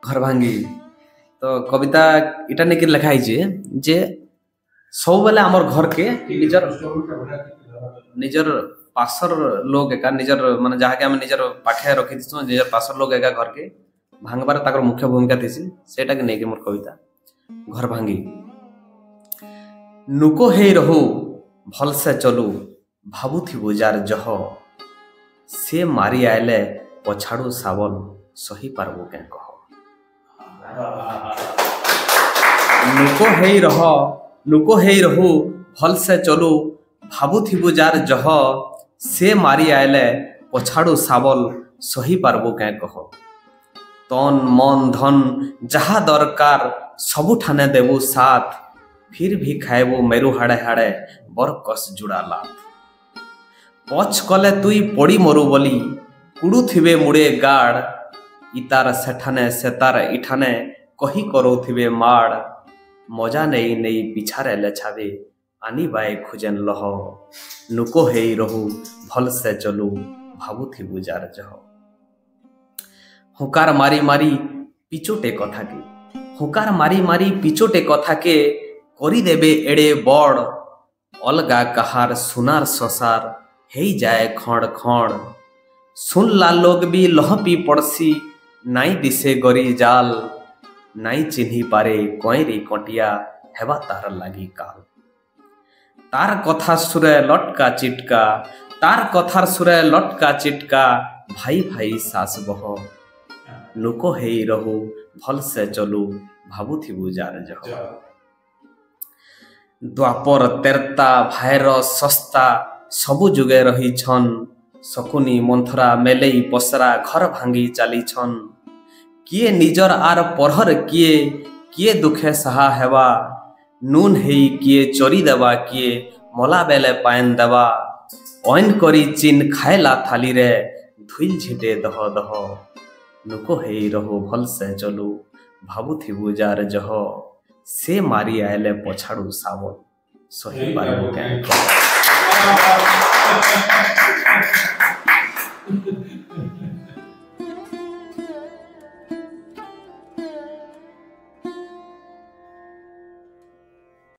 घर भांगी तो कविता इटा नहीं लिखा जे सब बेले आमर घर के निजर निजर पासर लोग एका निजर माने जहाँ के आम निजर पाखे रखी निजर पासर लोग एका घर के भांगबार ताकर मुख्य भूमिका थी सेटा के नहीं मोर कविता घर भांगी। नुको हे रहू भल से चलू भावुथिबु जार जह से मारी आयले पछाड़ू सावल सही पारबो के कह। नुको हे रहू भल से चलू भावुथिबु जार जह से मारी आयले पछाड़ू सावल सही पारबो के कह। तन मन धन जहा दरकार सबु ठाने देबू साथ फिर भी खाएबू मेरु हाड़े हाड़े बर कस जुड़ा लात। पछ कले तुई पड़ी मरु बोली कुड़ू थिबे मुड़े गाड़ इतार सेठाने सेतार इठाने कही करो थिबे माड़ मजा नहीं नहीं पिछारे ले छावे आनी बाए खुजन लह। नुको हे रहू भल से चलू भावुथिबु जार जह। हुकार मारी मारी पिचोटे कथा के हुकार मारी मारी पिचोटे कथा के करी देबे एड़े बड़ अलगा कहार सुनार ससार हे जाए खड़ खड़। सुन ला लोग भी लहपी पड़सी नाई दिसे गरी जाल नाई चिन्ही पारे कईरी कटिया हेबा तार लागी काल। तार कथा सुरे लटका चिटका तार कथार सुरे लटका चिटका भाई भाई सास बह। नुको हे रहू भल से चलू भावुथिबु जार जह। द्वापर तेरता भाईर सस्ता सबु जुगे रही छन शकुनी मंथरा मेलेई पसरा घर भांगी चाली छन। किए निजर आर परहर किए किए दुखे सहा हेवा नून हेई किए चोरी देवा किए मला बेले पायन देवा ओइन करी चिन खाएला थाली रे धुइल झिटे दह दह। नुको हे रहू भल से चलू भावुथिबु जार जह से मारी आयले पछाड़ू सावल सही पारबो के।